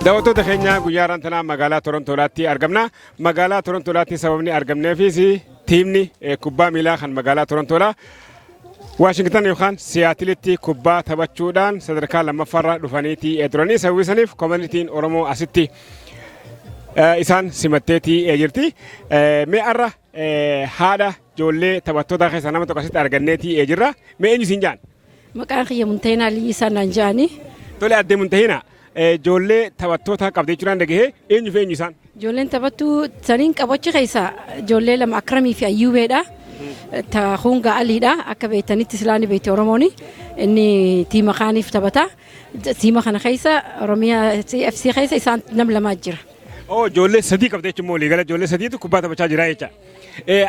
daawwattoota keenya guyyaa rantanaa magaalaa Torontoolaatti argamna. Magaalaa Torontoolaatti sababni argamneefis tiimni kubbaa miilaa kan magaalaa Torontoolaa Washington yookaan Siyaatilitti kubbaa taphachuudhaan sadarkaa lammaffaarra dhufaniiti turanii sawwisaniif koominitiin Oromoo asitti isaan simatteetii jirti. Mee arra haadha ijoollee taphattoota keessaa nama tokko asitti arganneetii jirra. Mee eenyu siin jaan? Maqaan kiyya Muntahina Liyisaa naan jaani. Tole addee Muntahina. Ijoollee taphattoota qabdee jiraan dhagahee eenyu fi eenyu isaan? Ijoolleen taphattuu saniin qabachi keessaa ijoollee lama Akramii fi Ayyuubeedha. Hunga Aliidha. Akka beektanitti Islaanii beekte Oromooni. Inni tiima kaaniif taphata. Tiima kana keessa Oromiyaa FC keessa isaan nam lamaa jira. Ijoollee sadii qabdee jechuun moolii gala ijoollee sadiitu kubbaa taphachaa jira jecha.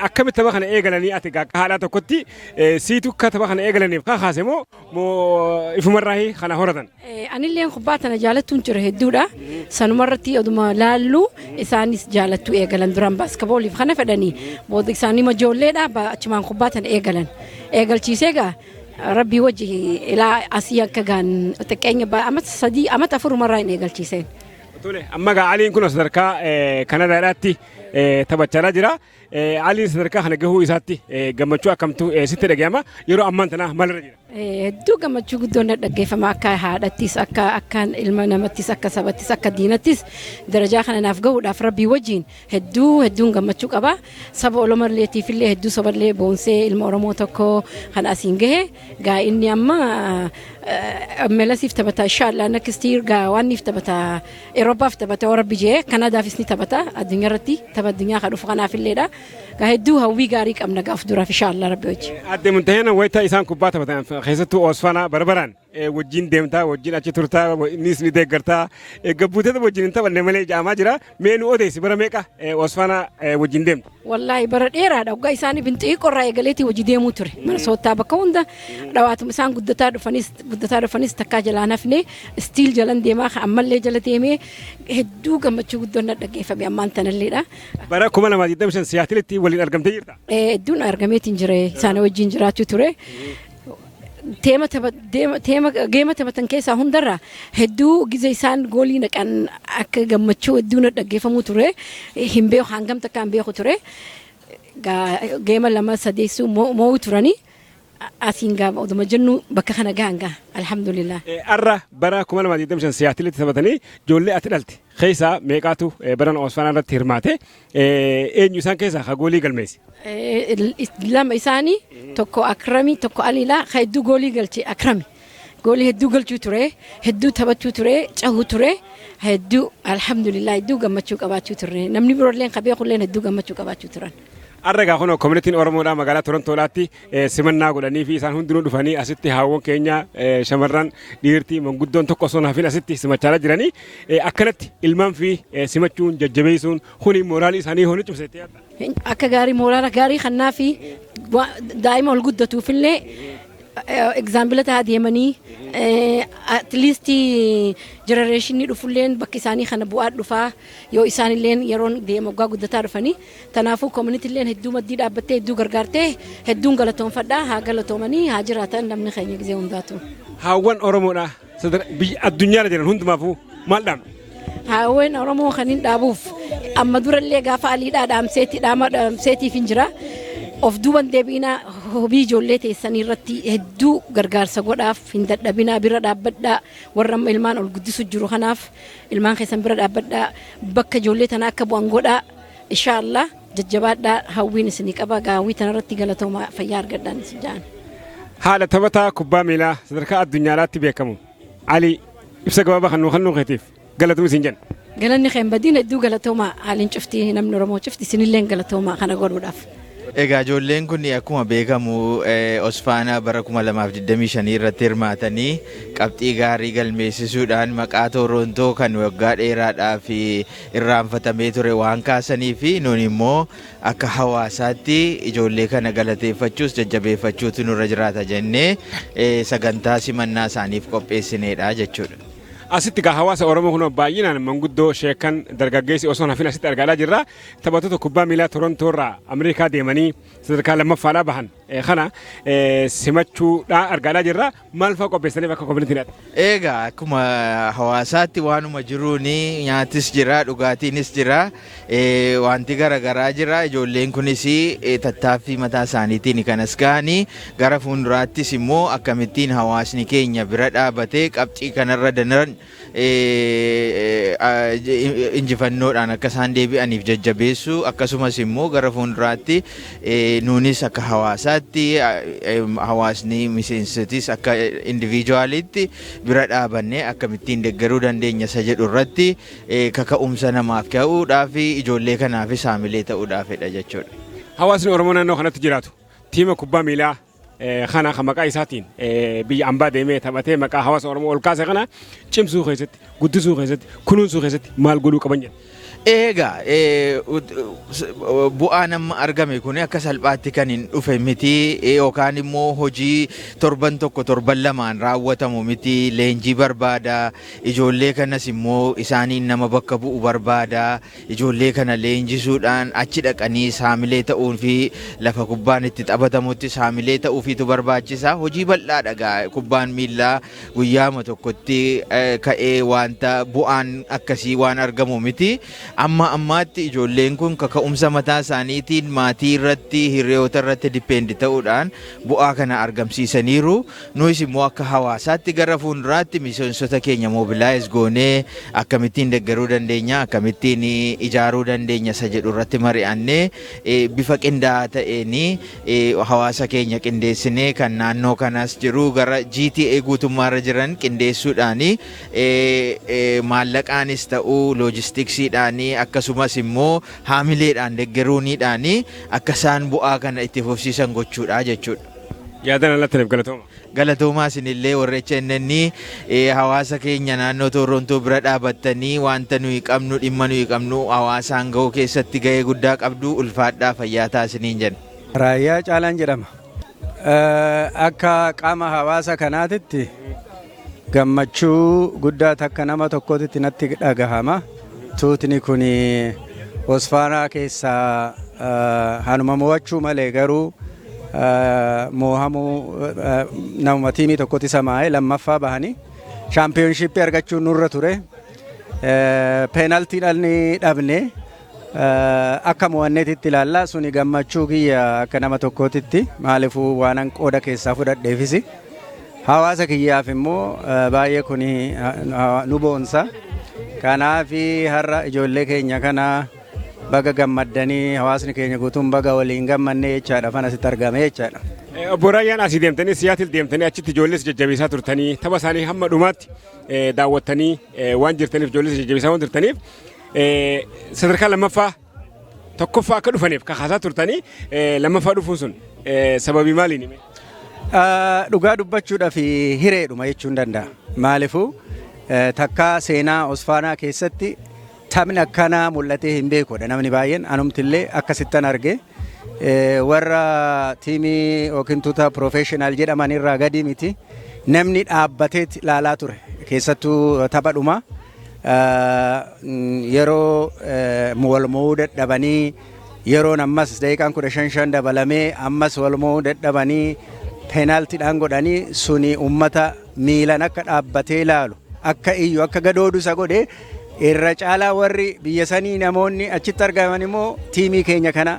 Akkamitti tapha kana eegalanii ati haadha tokkotti siitu akka tapha kana eegalaniif kaase moo ifumarraa kana horatan? Anillee kubbaa tana jaalattuun jira hedduudha. Sanumarratti oduma laallu isaanis jaalattuu eegalan duraan baaskabooliif kana fedhanii booda isaanii ijoolleedha achumaan kubbaa tana eegalan. Eegalchiisee egaa Rabbii wajji ilaa asii akka gaan xiqqeenya amata afurumarraa hin eegalchiiseen. Tole amma gaa Aliin kun sadarkaa Kanadaadhaatti taphachaa jira. Aliin sadarkaa kana gahuu isaatti gammachuu akkamtu sitti dhagahama yeroo ammaan tana maalirra jira? Hedduu gammachuu guddoon dhaggeeffama akka haadhattis akka ilma namattis akka sabattis akka diinattis darajaa kana naaf gahuudhaaf Rabbii wajjin hedduun gammachuu qaba. Saba Oromoolleetiifillee hedduu saballee boonsee ilma Oromoo tokko kan asiin gahe gaa inni amma melasiif taphata inshallah nakistii gaa waanniif taphata Euroopaaf taphata Rabbi jee Kanadaafis ni taphata addunyaa irratti tapha addunyaa kan dhufu kanaafilleedha. Gaa hedduu hawwii gaarii qabna gaaf duraaf inshallah Rabbi wajjin. Addee Muntahina wayita isaan kubbaa taphatan keessattuu Osfaanaa barbaraan wajjin deemtaa wajjin achi turtaa innis ni deeggartaa gabbuutota wajjin hin taphanne malee jaamaa jira. Mee nu odeessi bara meeqa Osfaanaa wajjin deemta? Wallaahi bara dheeraadha waggaa isaanii binxii qorraa eegaleetii wajji deemuu ture. Mana soottaa bakka hunda dhawaatuma isaan guddataa dhufanis takkaa jalaan hafne stiil jalan deemaa ammallee jala deemee hedduu gammachuu guddoon dhaggeeffame ammaan tanalleedha. Bara 2025 Siyaatilitti waliin argamtee jirta? Hedduun argameetiin jire isaan wajjin jiraachuu ture. Teema geema taphatan keessaa hundarraa hedduu gize isaan goolii naqan akka gammachuu hedduun dhaggeeffamuu ture. Hin beeku hangam takka hin beeku ture. Geema lama sadeessuu mo'uu turanii. Asiin gaafa oduma jennu bakka kana gaanga alhamdulillah. Arra bara 2025 Siyaatilitti taphatanii ijoollee ati dhalte keessaa meeqaatu baran Osfaanaa irratti hirmaate eenyu isaan keessaa ka goolii galmeessi? Lama isaanii tokko Akramii tokko Aliidha hedduu goolii galche Akrami. Goolii hedduu galchuu ture hedduu taphachuu ture cahuu ture hedduu alhamdulillah hedduu gammachuu qabaachuu ture namni biroolleen qabeekulleen hedduu gammachuu qabaachuu turan. Arragaa kun koominitiin Oromoodhaa magaalaa Torontoolaatti simannaa godhanii fi isaan hundinuu dhufanii asitti haawwan keenya shamarran dhiirtii manguddoon tokko osoo hafin asitti simachaa jiranii akkanatti ilmaan fi simachuun jajjabeessuun kuni mooraalii isaanii hooni cimseetti. Akka gaarii mooraala gaarii kannaa fi daa'ima ol guddatuufillee example taa deemanii at least generation dhufulleen bakki isaanii kana bu'aa dhufaa yoo isaanilleen yeroo deema waggaa guddataa dhufanii tanaafuu community illeen hedduu maddii dhaabbattee hedduu gargaartee hedduun galatoonfadhaa haa galatoomanii haa jiraatan namni keenya gizee hundaatu. Haawwan Oromoodhaa addunyaarra jiran hundumaafuu maal dhaamna? Haawwan Oromoo kaniin dhaabuuf amma durallee gaafa Aliidhaa dhaamseetiif hin jira. Of duuban deebiinaa hobii ijoollee teessanii irratti hedduu gargaarsa godhaaf hin dadhabinaa bira dhaabbadhaa warra ilmaan ol guddisu jiru kanaaf ilmaan keessan bira dhaabbadhaa bakka ijoollee tanaa akka bu'an godhaa inshallah jajjabaadhaa hawwiin isinii qaba gaawwii tanarratti galatooma fayyaa argadhaan isin jaan. Haala taphataa kubbaa miilaa sadarkaa addunyaatti beekamu Ali ibsa gabaabaa kan nuuf keetiif galatoom isin jenna. Galanni keen badiin hedduu galatooma haaliin cuftii namni Oromoo cufti isinillee galatooma kana godhuudhaaf. Egaa ijoolleen kun akkuma beekamu Osfaanaa bara 2025 irratti hirmaatanii qabxii gaarii galmeessisuudhaan maqaa Torontoo kan waggaa dheeraadhaaf irraanfatamee ture waan kaasanii fi nuuni immoo akka hawaasaatti ijoollee kana galateeffachuus jajjabeeffachuutu nurra jiraata jennee sagantaa simannaa isaaniif qopheessineedha jechuudha. asitti gaa hawaasa Oromoo kun baay'inaan manguddoo sheekan dargaggeessi osoo hafin asitti argaa jirra. Taphattoota kubbaa miilaa Torontoo irraa Ameerikaa deemanii sadarkaa lammaffaadhaa bahan kana simachuudhaan argaa jirra. Maal fa'aa qopheessaniif akka koominiitiidha? Egaa akkuma hawaasaatti waanuma jiruun nyaatis jira, dhugaatiinis jira, wanti garaagaraa jira. Ijoolleen kunis tattaaffii mataa isaaniitiin kan as ga'anii gara fuulduraattis immoo akkamittiin hawaasni keenya bira dhaabatee qabxii kanarra daran injifannoodhaan akka isaan deebi'aniif jajjabeessu akkasumas immoo gara fuulduraatti nuunis akka hawaasaatti hawaasni miseensotis akka indiviijuwaalitti bira dhaabannee akkamittiin deeggaruu dandeenya isa jedhu irratti kaka'umsa namaaf ka'uudhaaf ijoollee kanaafis haamilee ta'uudhaafidha jechuudha. Hawaasni Oromoo naannoo kanatti jiraatu tiima kubbaa miilaa kana kan maqaa isaatiin biyya ambaa deemee taphatee maqaa hawaasa Oromoo ol kaase kana cimsuu keessatti guddisuu keessatti kunuunsuu keessatti maal godhuu qaban jedha? Egaa bu'aan amma argame kun akka salphaatti kan hin dhufe miti yookaan immoo hojii torban tokko torban lamaan raawwatamu miti. Leenjii barbaada, ijoollee kanas immoo isaaniin nama bakka bu'u barbaada. Ijoollee kana leenjisuudhaan achi dhaqanii haamilee ta'uu fi lafa kubbaan itti taphatamutti haamilee ta'uufiitu barbaachisa. Hojii bal'aadha kubbaan miilaa guyyaama tokkotti ka'ee wanta bu'aan akkasii waan argamu miti. Amma ammaatti ijoolleen kun kaka'umsa mataa isaaniitiin maatii irratti hiriyoota irratti dipendi ta'uudhaan bu'aa kana argamsiisaniiru. Nuyis immoo akka hawaasaatti gara fuulduraatti miseensota keenya mobilaayiz goonee akkamittiin deeggaruu dandeenya, akkamittiin ijaaruu dandeenya isa jedhu irratti mari'annee bifa qindaa'aa ta'een hawaasa keenya qindeessinee kan naannoo kanas jiru gara GTA guutummaarra jiran qindeessuudhaan maallaqaanis ta'uu loojistiksiidhaan akkasumas immoo haamileedhaan deeggaruuniidhaan akka isaan bu'aa kana itti fufsiisan gochuudha jechuudha. Yaadan alattaniif galatooma. Galatoomaa isinillee warra HNN hawaasa keenya naannoo Torontoo bira dhaabattanii wanta nuyi qabnu dhimma nuyi qabnu hawaasaan ga'uu keessatti ga'ee guddaa qabdu ulfaadhaa fayyaa taasiniin jenna. Raayyaa Caalaan jedhama. Akka qaama hawaasa kanaatitti gammachuu guddaa takka nama tokkootitti natti dhagahama. Tuutni kun Osfaanaa keessaa hanuma mo'achuu malee garuu mo'amuu nama tiimii tokkotti samaa'ee lammaffaa bahanii shaampiyoonshiippii argachuun nurra ture. Peenaltii dhabne akka mo'anneetitti ilaalla suni gammachuu kiyya akka nama tokkootitti maaliifuu waanan qooda keessaa fudhadheefis hawaasa kiyyaaf immoo baay'ee kun nu boonsa. Kanaaf har'a ijoollee keenya kana baga gammaddanii hawaasni keenya guutuun baga waliin gammanne jechaadha fan asitti argame jechaadha. Obbo Raayyaan asii deemtanii Siyaatil deemtanii achitti ijoollees jajjabeessaa turtanii tapha isaanii hamma dhumaatti daawwattanii waan jirtaniif ijoollees jajjabeessaa waan turtaniif sadarkaa lammaffaa tokkoffaa akka dhufaniif kakaasaa turtanii lammaffaa dhufuun sun sababii maaliin hime? Dhugaa dubbachuudhaaf hireedhuma jechuun danda'a. Maaliifuu takka seenaa Osfaanaa keessatti taphni akkanaa mul'atee hin beekudha. Namni baay'een anumtillee akkasittan arge warra tiimii yookiin tuuta piroofeeshinaal jedhaman irraa gadi miti. Namni dhaabbatee ilaalaa ture keessattuu taphadhuma yeroo walmo'uu dadhabanii yeroon ammas daqiiqaan 15 dabalamee ammas walmo'uu dadhabanii peenaaltiidhaan godhanii suni uummata miilan akka dhaabbatee ilaalu akka iyyu akka gadoodu isa godhe irra caalaa warri biyya sanii namoonni achitti argaman immoo tiimii keenya kana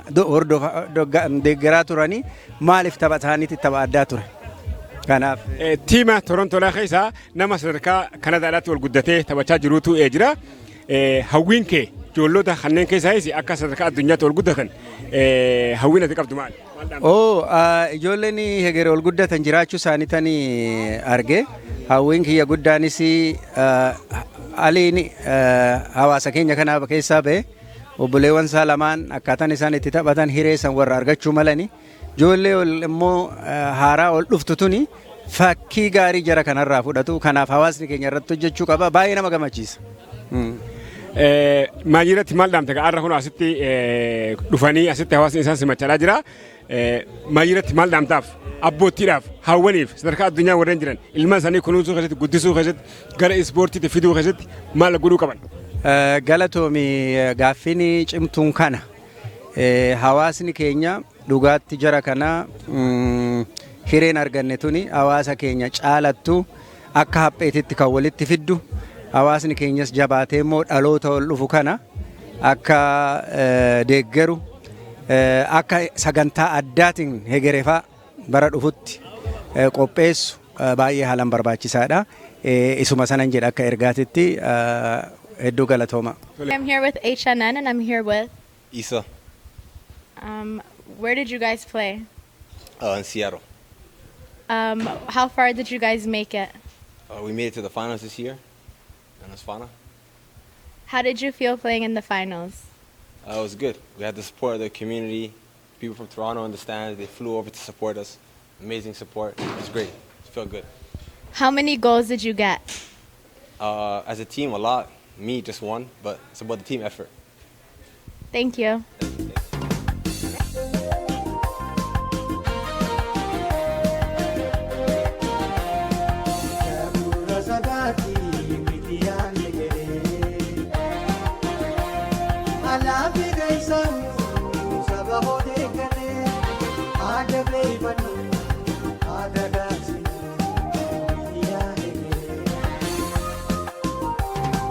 deeggaraa turanii maaliif tapha isaaniitti tapha addaa ture. Kanaaf tiima Torontoo keessaa nama sadarkaa Kanadaadhaatti wal guddatee taphachaa jiruutu jira. Hawwiin kee ijoollota kanneen keessaayis akka sadarkaa addunyaatti wal guddatan hawwiin ati qabdu maali? Ijoolleen hegeree wal guddatan jiraachuu isaaniitanii arge. Hawwiin kiyya guddaanis aliin hawaasa keenya kana keessaa ba'e obboleewwan isaa lamaan akkaataan isaan itti taphatan hireessan warra argachuu malani. Ijoollee immoo haaraa ol dhuftu tuni fakkii gaarii jara kanarraa fudhatu. Kanaaf hawaasni keenya irratti hojjechuu qaba. Baay'ee nama gammachiisa. Maajiratti maal dhaamta ga'aarra kun asitti dhufanii asitti hawaasni isaan simachaa jira. Maajiratti maal dhaamtaaf abboottiidhaaf hawwaniif sadarkaa addunyaa warreen jiran ilmaan isaanii kunuunsuu keessatti guddisuu keessatti gara ispoortiitti fiduu keessatti maal godhuu qaban? Galatoomi gaaffiin cimtuun kana hawaasni keenya dhugaatti jara kana hireen arganne tuni hawaasa keenya caalattu akka hapheetitti kan walitti fiddu hawaasni keenyas jabaatee immoo dhaloota ol dhufu kana akka deeggaru akka sagantaa addaatiin hegerefaa bara dhufutti qopheessu baay'ee haalaan barbaachisaadha. Isuma sanan jedha akka ergaatitti hedduu galatooma. I'm here with HNN and I'm here with Isa where did you guys play? in Seattle. How far did you guys make it? We made it to the finals this year in Osfana. How did you feel playing in the finals? It was good. We had the support of the community. People from Toronto in the stands. They flew over to support us. Amazing support. It was great. It felt good. How many goals did you get? As a team, a lot. Me, just one. But it's about the team effort. Thank you. Thank you.